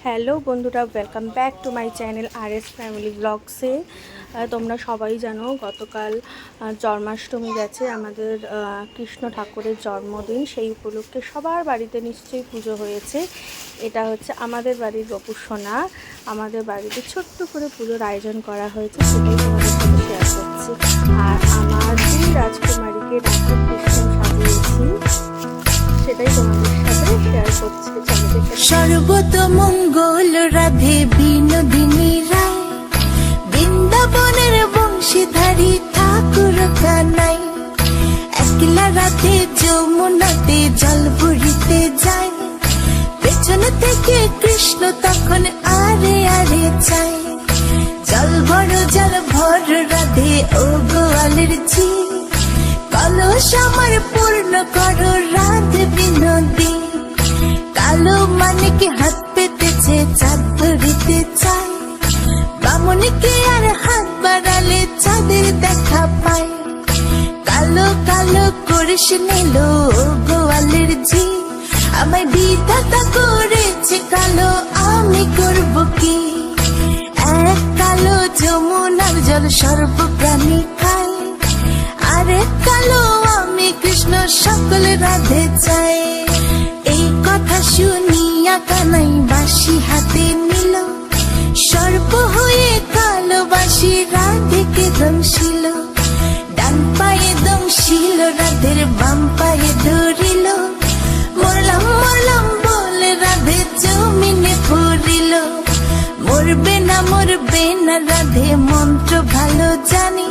Hello বন্ধুরা, welcome back to my channel RS family ব্লগসে। তোমরা সবাই জানো গতকাল জন্মাষ্টমী গেছে, আমাদের কৃষ্ণ ঠাকুরের জন্মদিন। সেই উপলক্ষে সবার বাড়িতে নিশ্চয়ই পুজো হয়েছে। এটা হচ্ছে আমাদের বাড়ির গোপুসোনা। আমাদের বাড়িতে ছোট্ট করে পুজোর আয়োজন করা হয়েছে, সেটাই তোমাদের সাথে শেয়ার করছি। আর আমার দুই রাজকুমারীকে রাধা কৃষ্ণ সাজিয়েছি, সেটাই তোমাদের সাথে শেয়ার করছি। সর্বত মঙ্গল রাধে বিনোদিনী রায়, বৃন্দাবনের বংশীধারী ঠাকুর কানাই। একলা রাধে যমুনাতে জল ভরিতে যায়, পেছন থেকে কৃষ্ণ তখন আরে আরে চায়। জল ভর রাধে ও গোয়ালের ঝি, কলস আমার পূর্ণ করো রাধে বিনোদী। কালো মানিকে হাত পেতেছে চাঁদ ধরিতে চায়, বামুনিকে আর হাত বাড়ালে চাঁদের দেখা পায়। কালো কালো করিস নিল গোয়ালের ঝি, আমায় বিধাতা করেছে কালো, আমি করব কি? এক কালো যমুনার জল সর্বপ্রাণী খায়, আরেক কালো আমি কৃষ্ণ সকল রাধে চাই। এই কথা শুনিয়া কানাই বাঁশি হাতে নিল, সর্প হয়ে কালো বাঁশি রাধেকে দংশিল। ডান পায়ে দংশিল রাধের, বাম পায়ে ধরিল, মরলাম মরলাম বলে রাধে জমিনে পড়িল। মরবে না রাধে মন্ত্র ভালো জানি,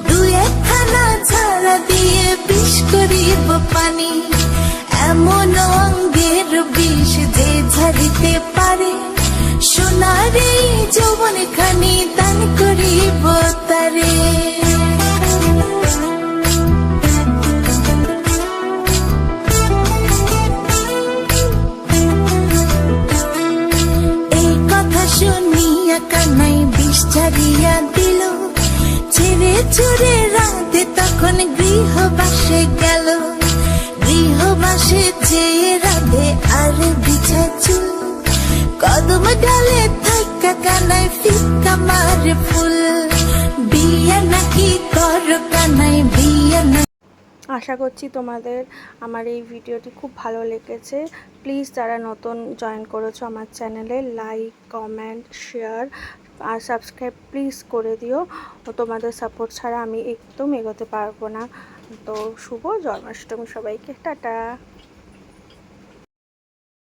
দু একখানা ঝাড়া দিয়ে বিষ করিব পানি। এমন অঙ্গের বিষ যে ঝাড়িতে পারে, সোনার এই যৌবন খানি দান করিব তারে। এই কথা শুনিয়া কানাই বিষ ঝাড়িয়া দিল, ছেড়ে ছুড়ে রাধে তখন গৃহবাসে গেল। গৃহবাসে যে রাধে আর বিছা চুল, কদম ডালে থাকা কানাই ফিকা মারে ফুল। বিয়া নাকি কর কানাই বিয়া না। আশা করছি তোমাদের আমার এই ভিডিওটি খুব ভালো লেগেছে। প্লিজ যারা নতুন জয়েন করেছো আমার চ্যানেলে, লাইক, কমেন্ট, শেয়ার আর সাবস্ক্রাইব প্লিজ করে দিও। তোমাদের সাপোর্ট ছাড়া আমি একদম এগোতে পারবো না। তো শুভ জন্মাষ্টমী সবাইকে, টাটা।